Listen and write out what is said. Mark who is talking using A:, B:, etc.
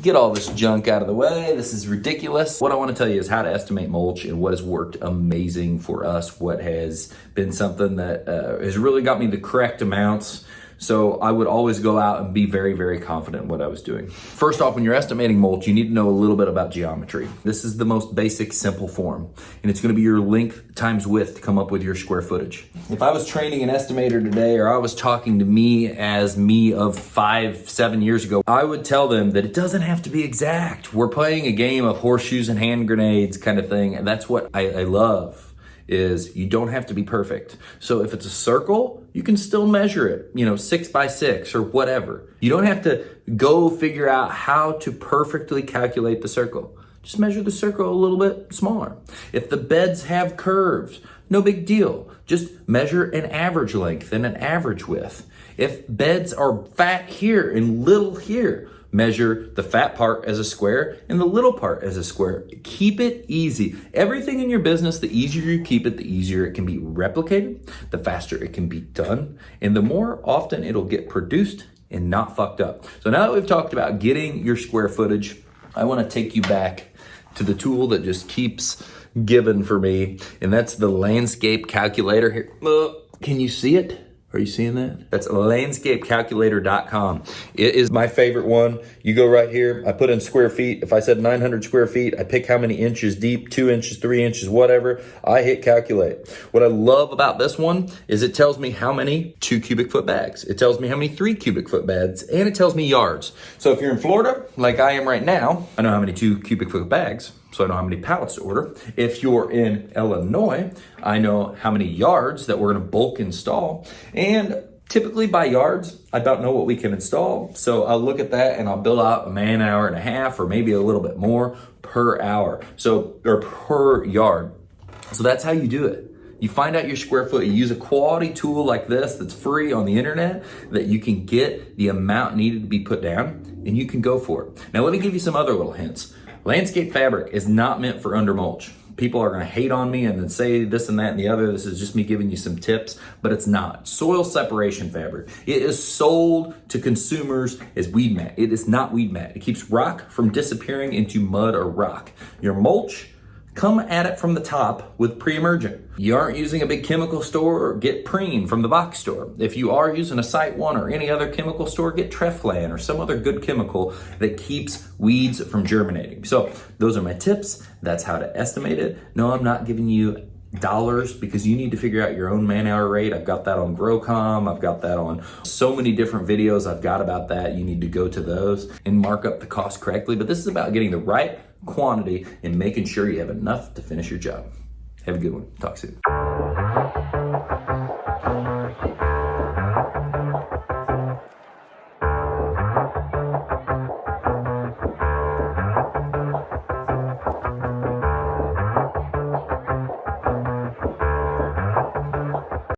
A: Get all this junk out of the way. This is ridiculous. What I want to tell you is how to estimate mulch and what has worked amazing for us, what has been something that has really got me the correct amounts. So I would always go out and be very, very confident in what I was doing. First off, when you're estimating mulch, you need to know a little bit about geometry. This is the most basic, simple form, and it's gonna be your length times width to come up with your square footage. If I was training an estimator today, or I was talking to me as me of 5-7 years ago, I would tell them that it doesn't have to be exact. We're playing a game of horseshoes and hand grenades kind of thing, and that's what I love. Is you don't have to be perfect. So if it's a circle, you can still measure it, 6 by 6 or whatever. You don't have to go figure out how to perfectly calculate the circle. Just measure the circle a little bit smaller. If the beds have curves, no big deal. Just measure an average length and an average width. If beds are fat here and little here, measure the fat part as a square and the little part as a square. Keep it easy. Everything in your business, the easier you keep it, the easier it can be replicated, the faster it can be done, and the more often it'll get produced and not fucked up. So now that we've talked about getting your square footage, I want to take you back to the tool that just keeps giving for me, and that's the landscape calculator here. Can you see it? Are you seeing that? That's landscapecalculator.com. It is my favorite one. You go right here, I put in square feet. If I said 900 square feet, I pick how many inches deep, 2 inches, 3 inches, whatever. I hit calculate. What I love about this one is it tells me how many 2 cubic foot bags. It tells me how many 3 cubic foot bags, and it tells me yards. So if you're in Florida, like I am right now, I know how many 2 cubic foot bags. So I know how many pallets to order. If you're in Illinois, I know how many yards that we're gonna bulk install. And typically by yards, I about know what we can install. So I'll look at that and I'll bill out a man hour and a half or maybe a little bit more per hour. Or per yard. So that's how you do it. You find out your square foot, you use a quality tool like this that's free on the internet that you can get the amount needed to be put down and you can go for it. Now let me give you some other little hints. Landscape fabric is not meant for under mulch. People are gonna hate on me and then say this and that and the other. This is just me giving you some tips, but it's not. Soil separation fabric. It is sold to consumers as weed mat. It is not weed mat. It keeps rock from disappearing into mud or rock. Your mulch, come at it from the top with pre-emergent. You aren't using a big chemical store, get Preen from the box store. If you are using a Site One or any other chemical store, get Treflan or some other good chemical that keeps weeds from germinating. So those are my tips. That's how to estimate it. No, I'm not giving you dollars because you need to figure out your own man-hour rate. I've got that on GrowCom. I've got that on so many different videos I've got about that. You need to go to those and mark up the cost correctly. But this is about getting the right quantity and making sure you have enough to finish your job. Have a good one. Talk soon.